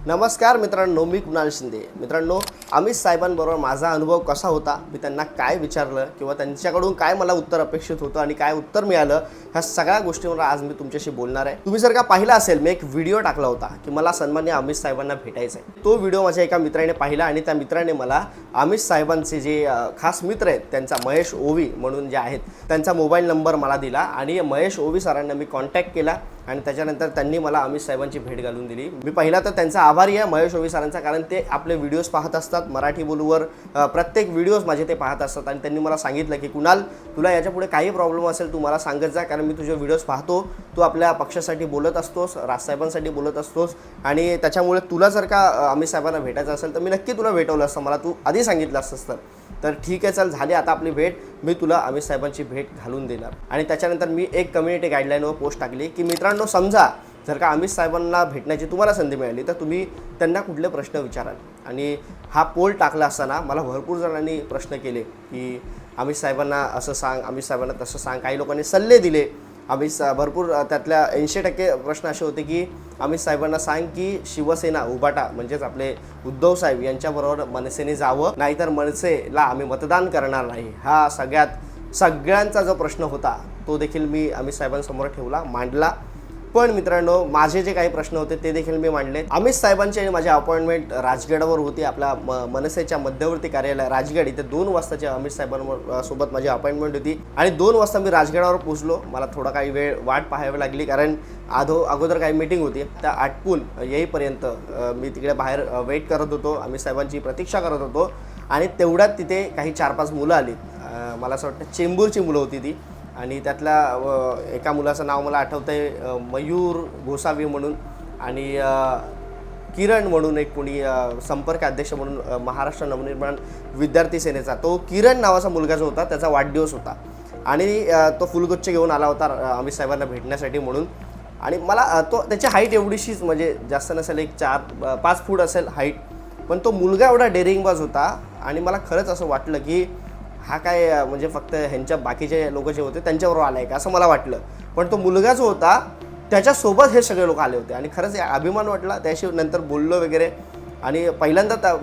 नमस्कार मित्रांनो, मी कुणाल शिंदे. मित्रांनो, अमित साहेबांबरोबर माझा अनुभव कसा होता, मी त्यांना काय विचारलं किंवा त्यांच्याकडून काय मला उत्तर अपेक्षित होतं आणि काय उत्तर मिळालं, ह्या सगळ्या गोष्टींवर आज मी तुमच्याशी बोलणार आहे. तुम्ही जर का पाहिला असेल, मी एक व्हिडिओ टाकला होता की मला सन्माननीय अमित साहेबांना भेटायचं आहे. तो व्हिडिओ माझ्या एका मित्राने पाहिला आणि त्या मित्राने मला अमित साहेबांचे जे खास मित्र आहेत, त्यांचा महेश ओवी म्हणून जे आहेत, त्यांचा मोबाईल नंबर मला दिला आणि महेश ओवी सरांना मी कॉन्टॅक्ट केला आणि त्याच्यानंतर त्यांनी मला अमित साहेबांची भेट घालून दिली. मी पहिला तर त्यांचा आभारी आहे महेश ओवी सरांचा, कारण ते आपले व्हिडिओज पाहत असतात. मराठी बोलूवर प्रत्येक व्हिडिओज माझे ते पाहत असतात आणि त्यांनी मला सांगितलं की कुणाल, तुला याच्यापुढे काही प्रॉब्लेम असेल तू मला सांगत जा, कारण मी तुझे व्हिडिओज पाहतो. तू आपल्या पक्षासाठी बोलत असतोस, राजसाहेबांसाठी बोलत असतोस आणि त्याच्यामुळे तुला जर का अमित साहेबांना भेटायचं असेल तर मी नक्की तुला भेटवलं असतं, मला तू आधी सांगितलं असतं. तर ठीक आहे, चल झाली आता आपली भेट, मी तुला अमित साहेबांची भेट घालून देणार. आणि त्याच्यानंतर मी एक कम्युनिटी गाईडलाईनवर पोस्ट टाकली की मित्रांनो, समजा जर का अमित साहेबांना भेटण्याची तुम्हाला संधी मिळाली तर तुम्ही त्यांना कुठले प्रश्न विचाराल. आणि हा पोल टाकला असताना मला भरपूर जणांनी प्रश्न केले की अमित साहेबांना असं सांग, अमित साहेबांना तसं सांग. काही लोकांनी सल्ले दिले. भरपूर त्यातल्या 80% प्रश्न असे होते की अमित साहेबांना सांग की शिवसेना उभाटा म्हणजेच आपले उद्धव साहेब यांच्याबरोबर मनसेने जावं, नाहीतर मनसेला आम्ही मतदान करणार नाही. हा सगळ्यांचा जो प्रश्न होता तो देखील मी अमित साहेबांसमोर ठेवला, मांडला. पण मित्रांनो, माझे जे काही प्रश्न होते ते देखील मी मांडले. अमित साहेबांची आणि माझी अपॉइंटमेंट राजगडावर होती, आपल्या मनसेच्या मध्यवर्ती कार्यालय राजगड इथे 2 वाजताच्या अमित साहेबांसोबत माझी अपॉइंटमेंट होती. आणि 2 वाजता मी राजगडावर पोहोचलो. मला थोडा काही वेळ वाट पाहावी लागली, कारण अगोदर काही मीटिंग होती. त्या आटपून येईपर्यंत मी तिकडे बाहेर वेट करत होतो, अमित साहेबांची प्रतीक्षा करत होतो. आणि तेवढ्यात तिथे काही 4-5 मुलं आली. मला असं वाटतं चेंबूरची मुलं होती ती. आणि त्यातल्या एका मुलाचं नाव मला आठवतं आहे, मयूर गोसावी म्हणून. आणि किरण म्हणून एक कोणी संपर्क अध्यक्ष म्हणून महाराष्ट्र नवनिर्माण विद्यार्थी सेनेचा तो किरण नावाचा मुलगा जो होता, त्याचा वाढदिवस होता. आणि तो फुलगुच्छ घेऊन आला होता अमित साहेबांना भेटण्यासाठी म्हणून. आणि मला त्याची हाईट एवढीशीच, म्हणजे जास्त नसेल, एक 4-5 फूट असेल हाईट. पण तो मुलगा एवढा डेअरिंगबाज होता आणि मला खरंच असं वाटलं की हा काय म्हणजे फक्त ह्यांच्या बाकीचे लोक जे होते त्यांच्याबरोबर आला आहे का, असं मला वाटलं. पण तो मुलगा जो होता त्याच्यासोबत हे सगळे लोक आले होते आणि खरंच अभिमान वाटला. त्याशी नंतर बोललो वगैरे. आणि पहिल्यांदा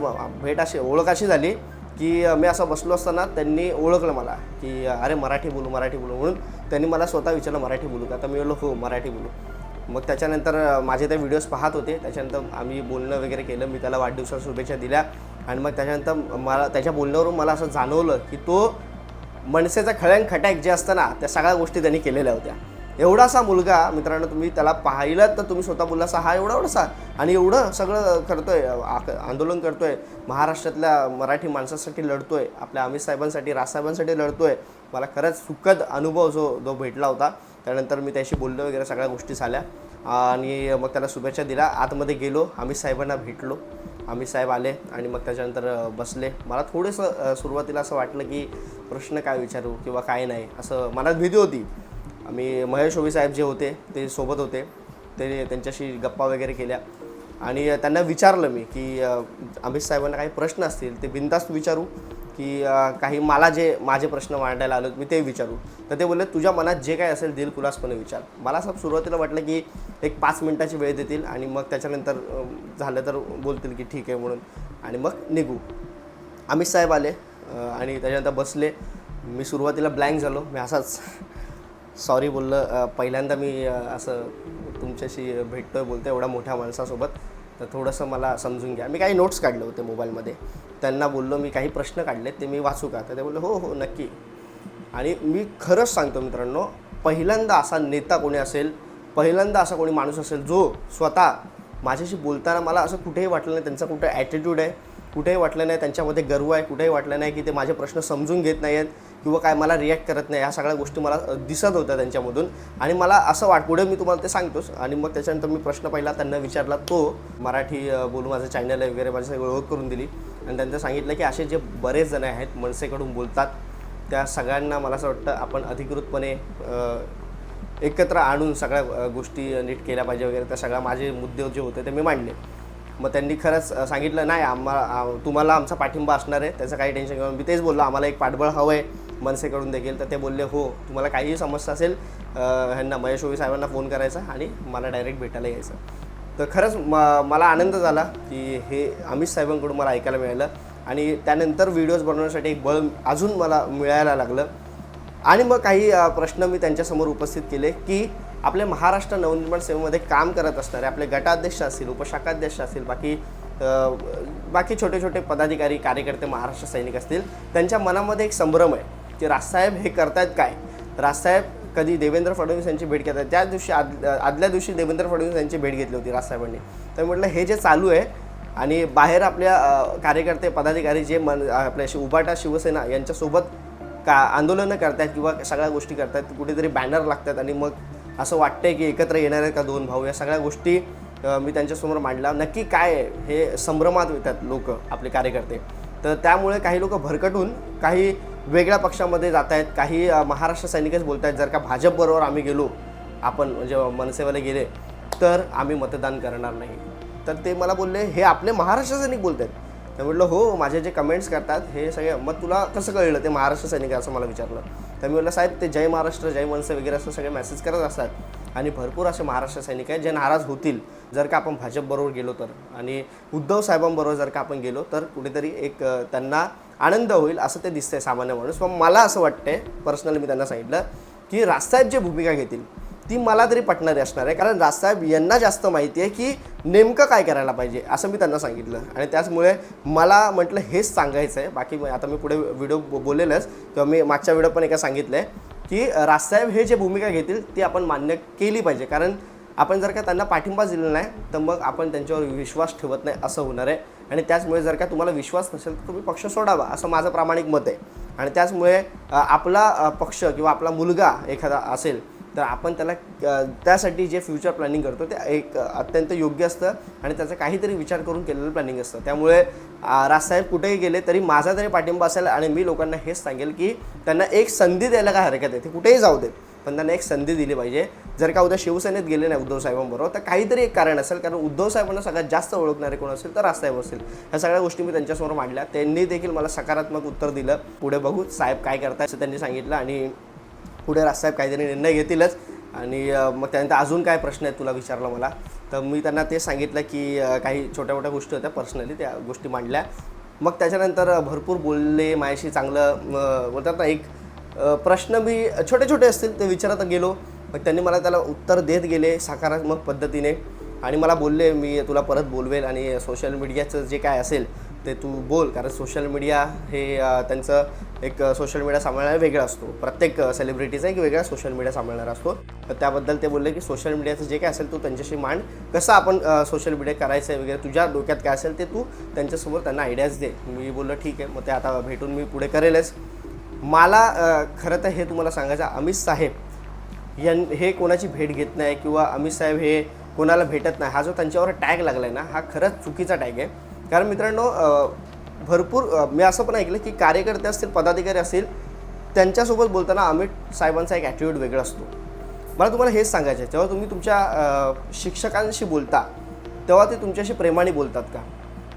भेट अशी ओळख अशी झाली की मी असं बसलो असताना त्यांनी ओळखलं मला की अरे मराठी बोलू म्हणून त्यांनी मला स्वतः विचारलं मराठी बोलू का, तर मी बोललो हो मराठी बोलू. मग त्याच्यानंतर माझे ते व्हिडिओज पाहत होते. त्याच्यानंतर आम्ही बोलणं वगैरे केलं. मी त्याला वाढदिवसाच्या शुभेच्छा दिल्या. आणि मग त्याच्यानंतर मला त्याच्या बोलण्यावरून मला असं जाणवलं की तो मनसेचा खळ्यांखटाक जे असतं ना, त्या सगळ्या गोष्टी त्यांनी केलेल्या होत्या. एवढासा मुलगा मित्रांनो, तुम्ही त्याला पाहिलं तर तुम्ही स्वतः बोललासा हा एवढासा आणि एवढं सगळं करतोय, आंदोलन करतोय, महाराष्ट्रातल्या मराठी माणसासाठी लढतोय, आपल्या अमित साहेबांसाठी, राजसाहेबांसाठी लढतोय. मला खरंच सुखद अनुभव जो भेटला होता. त्यानंतर मी त्याशी बोललो वगैरे, सगळ्या गोष्टी झाल्या. आणि मग त्याला शुभेच्छा दिल्या. आतमध्ये गेलो, अमित साहेबांना भेटलो. अमित साहेब आले आणि मग त्याच्यानंतर बसले. मला थोडंसं सुरुवातीला असं वाटलं की प्रश्न काय विचारू किंवा काय नाही, असं मनात भीती होती. आम्ही महेश ओवी साहेब जे होते ते सोबत होते, ते त्यांच्याशी गप्पा वगैरे केल्या. आणि त्यांना विचारलं मी की अमित साहेबांना काही प्रश्न असतील ते बिनधास्त विचारू की काही मला जे माझे प्रश्न मांडायला आलो मी ते विचारू. तर ते बोलले तुझ्या मनात जे काही असेल दिलखुलासपणे विचार. मला असं सुरुवातीला वाटलं की एक 5 मिनिटाची वेळ देतील आणि मग त्याच्यानंतर झालं तर बोलतील की ठीक आहे म्हणून, आणि मग निघू. अमित साहेब आले आणि त्याच्यानंतर बसले. मी सुरुवातीला ब्लँक झालो. मी असाच सॉरी बोललं. पहिल्यांदा मी असं तुमच्याशी बोलतो एवढ्या मोठ्या माणसासोबत, तर थोडंसं मला समजून घ्या. मी काही नोट्स काढले होते मोबाईलमध्ये. त्यांना बोललो मी काही प्रश्न काढले ते मी वाचू का, तर ते बोलले हो हो नक्की. आणि मी खरंच सांगतो मित्रांनो, पहिल्यांदा असा नेता कोणी असेल, पहिल्यांदा असा कोणी माणूस असेल जो स्वतः माझ्याशी बोलताना मला असं कुठेही वाटलं नाही त्यांचा कुठे ॲटिट्यूड आहे, कुठेही वाटलं नाही त्यांच्यामध्ये गर्व आहे, कुठेही वाटलं नाही की ते माझे प्रश्न समजून घेत नाही आहेत किंवा काय मला रिॲक्ट करत नाही. ह्या सगळ्या गोष्टी मला दिसत होत्या त्यांच्यामधून. आणि मला असं पुढे मी तुम्हाला ते सांगतोच. आणि मग त्याच्यानंतर मी प्रश्न पहिला त्यांना विचारला, तो मराठी बोलू माझं चॅनल आहे वगैरे माझी सगळी ओळख करून दिली. आणि त्यांचं सांगितलं की असे जे बरेच जण आहेत मनसेकडून बोलतात, त्या सगळ्यांना मला असं वाटतं आपण अधिकृतपणे एकत्र आणून सगळ्या गोष्टी नीट केल्या पाहिजे वगैरे. त्या सगळ्या माझे मुद्दे जे होते ते मी मांडले. मग त्यांनी खरंच सांगितलं नाही तुम्हाला आमचा पाठिंबा असणार आहे, त्याचं काही टेन्शन घेऊन. मी तेच बोललो आम्हाला एक पाठबळ हवं आहे मनसेकडून देखील. तर ते बोलले हो तुम्हाला काहीही समस्या असेल ह्यांना महेश ओवी साहेबांना फोन करायचा आणि मला डायरेक्ट भेटायला यायचं. तर खरंच मला आनंद झाला की हे अमित साहेबांकडून मला ऐकायला मिळालं आणि त्यानंतर व्हिडिओज बनवण्यासाठी एक बळ अजून मला मिळायला लागलं. आणि मग काही प्रश्न मी त्यांच्यासमोर उपस्थित केले की आपल्या महाराष्ट्र नवनिर्माण सेवेमध्ये काम करत असणारे आपले गटाध्यक्ष असतील, उपशाखाध्यक्ष असतील, बाकी छोटे छोटे पदाधिकारी, कार्यकर्ते, महाराष्ट्र सैनिक असतील, त्यांच्या मनामध्ये एक संभ्रम आहे की राजसाहेब हे करतायत काय. राजसाहेब कधी देवेंद्र फडणवीस यांची भेट घेतात, त्या दिवशी आदल्या दिवशी देवेंद्र फडणवीस यांची भेट घेतली होती राजसाहेबांनी. तर म्हटलं हे जे चालू आहे आणि बाहेर आपल्या कार्यकर्ते, पदाधिकारी जे आपल्या उभाटा शिवसेना यांच्यासोबत आंदोलनं करतात किंवा सगळ्या गोष्टी करतात, कुठेतरी बॅनर लागतात आणि मग असं वाटतंय की एकत्र येणार आहेत का दोन भाऊ. या सगळ्या गोष्टी मी त्यांच्यासमोर मांडला. नक्की काय आहे हे संभ्रमात येतात लोक, आपले कार्यकर्ते. तर त्यामुळे काही लोक भरकटून काही वेगळ्या पक्षामध्ये जात आहेत, काही महाराष्ट्र सैनिकच बोलत आहेत जर का भाजपबरोबर आम्ही गेलो, आपण म्हणजे मनसेवाले गेले तर आम्ही मतदान करणार नाही. तर ते मला बोलले हे आपले महाराष्ट्र सैनिक बोलत आहेत. तर म्हटलं हो, माझे जे कमेंट्स करतात हे सगळे, मग तुला कसं कळलं ते महाराष्ट्र सैनिक असं मला विचारलं. तर मी म्हटलं साहेब ते जय महाराष्ट्र, जय मनसे वगैरे असं सगळे मेसेज करत असतात आणि भरपूर असे महाराष्ट्र सैनिक आहेत जे नाराज होतील जर का आपण भाजपबरोबर गेलो तर, आणि उद्धव साहेबांबरोबर जर का आपण गेलो तर कुठेतरी एक त्यांना आनंद होईल असं ते दिसतंय सामान्य माणूस. पण मला असं वाटतंय, पर्सनली मी त्यांना सांगितलं की राजसाहेब जे भूमिका घेतील ती मला तरी पटणारी असणार आहे, कारण राजसाहेब यांना जास्त माहिती आहे की नेमकं काय करायला पाहिजे असं मी त्यांना सांगितलं. आणि त्याचमुळे मला म्हटलं हेच सांगायचं आहे. बाकी आता मी पुढे व्हिडिओ बोलेलच किंवा मी मागच्या व्हिडिओ पण एका सांगितलं आहे की राजसाहेब हे जे भूमिका घेतील ती आपण मान्य केली पाहिजे, कारण आपण जर का त्यांना पाठिंबा दिला नाही तर मग आपण त्यांच्यावर विश्वास ठेवत नाही असं होणार आहे. आणि त्याचमुळे जर का तुम्हाला विश्वास नसेल तर तुम्ही पक्ष सोडावा असं माझं प्रामाणिक मत आहे. आणि त्याचमुळे आपला पक्ष किंवा आपला मुलगा एखादा असेल तर आपण त्याला त्यासाठी जे फ्युचर प्लॅनिंग करतो ते एक अत्यंत योग्य असतं आणि त्याचा काहीतरी विचार करून केलेलं प्लॅनिंग असतं. त्यामुळे राजसाहेब कुठेही गेले तरी माझा तरी पाठिंबा असेल. आणि मी लोकांना हेच सांगेल की त्यांना एक संधी द्यायला काय हरकत आहे, ते कुठेही जाऊ देत पण त्यांना एक संधी दिली पाहिजे. जर का उद्या शिवसेनेत गेले नाही उद्धव साहेबांबरोबर तर काहीतरी एक कारण असेल, कारण उद्धव साहेबांना सगळ्यात जास्त ओळखणारे कोण असेल तर राजसाहेब असेल. ह्या सगळ्या गोष्टी मी त्यांच्यासमोर मांडल्या. त्यांनी देखील मला सकारात्मक उत्तर दिलं. पुढे बघू साहेब काय करताय असं त्यांनी सांगितलं आणि पुढे राजसाहेब काहीतरी निर्णय घेतीलच. आणि मग त्यानंतर अजून काय प्रश्न आहेत तुला विचारलं मला, तर मी त्यांना ते सांगितलं की काही छोट्या मोठ्या गोष्टी होत्या पर्सनली, त्या गोष्टी मांडल्या. मग त्याच्यानंतर भरपूर बोलले माझ्याशी, चांगलं बोलतात ना, एक प्रश्न मी छोटे छोटे असतील ते विचारत गेलो. मग त्यांनी मला त्याला उत्तर देत गेले सकारात्मक पद्धतीने आणि मला बोलले मी तुला परत बोलवेल आणि सोशल मीडियाचं जे काय असेल ते तू बोल, कारण सोशल मीडिया हे त्यांचं एक सोशल मीडिया सांभाळणारा वेगळा असतो. प्रत्येक सेलिब्रिटीचा एक वेगळा सोशल मीडिया सांभाळणारा असतो. तर त्याबद्दल ते बोलले की सोशल मीडियाचं जे काय असेल तू त्यांच्याशी मांड, कसं आपण सोशल मीडिया करायचं आहे वगैरे, तुझ्या डोक्यात काय असेल ते तू त्यांच्यासमोर त्यांना आयडियाज दे. मी बोललो ठीक आहे, मग ते आता भेटून मी पुढे करेलच. मला खरं तर हे तुम्हाला सांगायचं, अमित साहेब हे कोणाची भेट घेत नाही किंवा अमित साहेब हे कोणाला भेटत नाही, हा जो त्यांच्यावर टॅग लागला आहे ना, हा खरंच चुकीचा टॅग आहे. कारण मित्रांनो भरपूर मी असं पण ऐकलं की कार्यकर्ते असतील, पदाधिकारी असतील, त्यांच्यासोबत बोलताना अमित साहेबांचा एक ॲटिट्यूड वेगळा असतो. मला तुम्हाला हेच सांगायचं आहे, जेव्हा तुम्ही तुमच्या शिक्षकांशी बोलता तेव्हा ते तुमच्याशी प्रेमाने बोलतात का?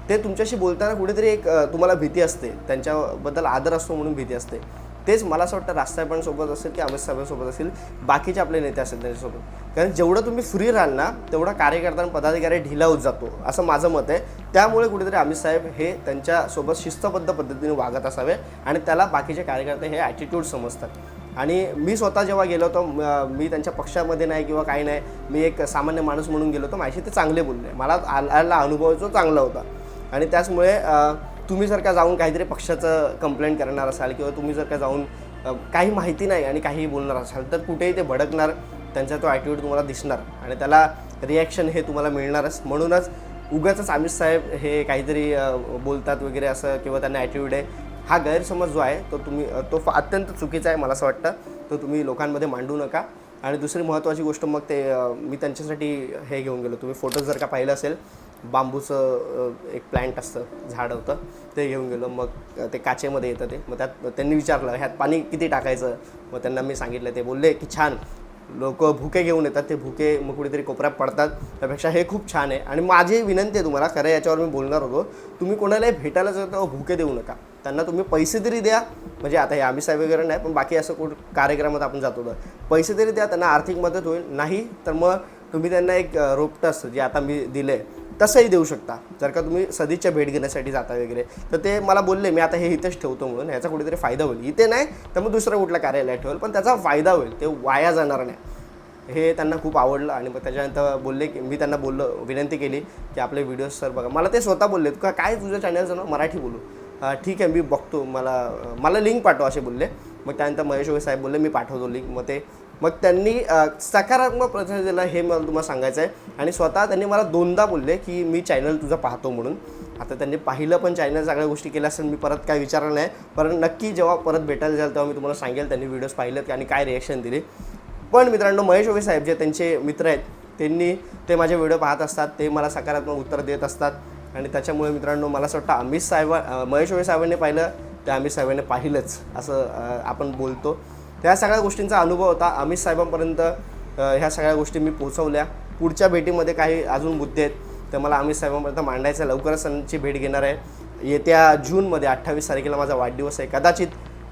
ते तुमच्याशी बोलताना कुठेतरी एक तुम्हाला भीती असते, त्यांच्याबद्दल आदर असतो म्हणून भीती असते. तेच मला असं वाटतं राजसाहेबांसोबत असेल की अमित साहेबांसोबत असेल, बाकीचे आपले नेते असेल त्यांच्यासोबत. कारण जेवढं तुम्ही फ्री राहाल ना तेवढा कार्यकर्ता आणि पदाधिकारी ढिला होत जातो असं माझं मत आहे. त्यामुळे कुठेतरी अमित साहेब हे त्यांच्यासोबत शिस्तबद्ध पद्धतीने वागत असावे आणि त्याला बाकीचे कार्यकर्ते हे ॲटिट्यूड समजतात. आणि मी स्वतः जेव्हा गेलो होतो, मी त्यांच्या पक्षामध्ये नाही किंवा काही नाही, मी एक सामान्य माणूस म्हणून गेलो होतो, माझ्याशी ते चांगले बोलले, मला आलेला अनुभव जो चांगला होता. आणि त्याचमुळे तुम्ही जर का जाऊन काहीतरी पक्षाचं कंप्लेंट करणार असाल किंवा तुम्ही जर का जाऊन काही माहिती नाही आणि काहीही बोलणार असाल तर कुठेही ते भडकणार, त्यांचा तो ॲटिट्यूड तुम्हाला दिसणार आणि त्याला रिॲक्शन हे तुम्हाला मिळणारच. म्हणूनच उगाचच अमित साहेब हे काहीतरी बोलतात वगैरे असं किंवा त्यांना ॲटिट्यूड आहे, हा गैरसमज जो आहे तो अत्यंत चुकीचा आहे मला असं वाटतं. तो तुम्ही लोकांमध्ये मांडू नका. आणि दुसरी महत्त्वाची गोष्ट, मग ते मी त्यांच्यासाठी हे घेऊन गेलो, तुम्ही फोटोज जर का पाहिलं असेल, बांबूचं एक प्लॅन्ट असतं, झाड होतं, ते घेऊन गेलो. मग ते काचेमध्ये येतं ते, मग त्यात त्यांनी विचारलं ह्यात पाणी किती टाकायचं, मग त्यांना मी सांगितलं, ते बोलले की छान, लोक भुके घेऊन येतात, ते भुके मग कुठेतरी कोपऱ्यात पडतात, त्यापेक्षा हे खूप छान आहे. आणि माझी विनंती आहे तुम्हाला, खरं याच्यावर मी बोलणार होतो, तुम्ही कोणालाही भेटायला जाता भुके देऊ नका, त्यांना तुम्ही पैसे तरी द्या. म्हणजे आता हे अमित साहेब वगैरे नाही, पण बाकी असं कार्यक्रमात आपण जातो तर पैसे तरी द्या, त्यांना आर्थिक मदत होईल. नाही तर मग तुम्ही त्यांना एक रोपटं असतं जे आता मी दिलं आहे तसंही देऊ शकता. जर का तुम्ही सदिच्छा भेट घेण्यासाठी जाता वगैरे तर ते मला बोलले मी आता हे इथंच ठेवतो म्हणून, ह्याचा कुठेतरी फायदा होईल. इथे नाही तर मग दुसरं कुठलं कार्यालयात ठेवेल, पण त्याचा फायदा होईल, ते वाया जाणार नाही. हे त्यांना खूप आवडलं आणि मग त्याच्यानंतर बोलले की मी त्यांना विनंती केली की आपले व्हिडिओज सर बघा. मला ते स्वतः बोलले का काय तुझं चॅनलचं नाव मराठी बोलू. ठीक आहे मी बघतो, मला लिंक पाठव असे बोलले. मग त्यानंतर महेश वगैरे साहेब बोलले मी पाठवतो लिंक. मग त्यांनी सकारात्मक प्रतिसाद दिला हे मला तुम्हाला सांगायचं आहे. आणि स्वतः त्यांनी मला 2दा बोलले की मी चॅनल तुझं पाहतो म्हणून. आता त्यांनी पाहिलं पण चॅनल सगळ्या गोष्टी केल्या असेल, मी परत काय विचारलं नाही. पण नक्की जेव्हा परत भेटायला जाईल तेव्हा मी तुम्हाला सांगेल त्यांनी व्हिडिओज पाहिलेत आणि काय रिॲक्शन दिली. पण मित्रांनो महेश वगैरे साहेब जे त्यांचे मित्र आहेत ते माझे व्हिडिओ पाहत असतात, ते मला सकारात्मक उत्तर देत असतात. आणि त्याच्यामुळे मित्रांनो मला असं वाटतं महेश वगैरे साहेबांनी पाहिलं ते अमित साहेबांनी पाहिलंच असं आपण बोलतो. त्या सगळ्या गोष्टींचा अनुभव होता. अमित साहेबांपर्यंत ह्या सगळ्या गोष्टी मी पोहोचवल्या. पुढच्या भेटीमध्ये काही अजून मुद्दे आहेत तर मला अमित साहेबांपर्यंत मांडायचं. लवकरच त्यांची भेट घेणार आहे. येत्या जूनमध्ये 28 तारखेला माझा वाढदिवस आहे. कदाचित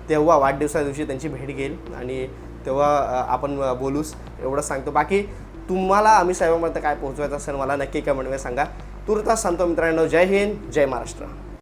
तेव्हा वाढदिवसा दिवशी त्यांची भेट घेईल आणि तेव्हा आपण बोलूच, एवढंच सांगतो. बाकी तुम्हाला अमित साहेबांपर्यंत काय पोहोचवायचं असेल मला नक्की कमेंटमध्ये सांगा. तुर्तास सांगतो मित्रांनो, जय हिंद, जय महाराष्ट्र.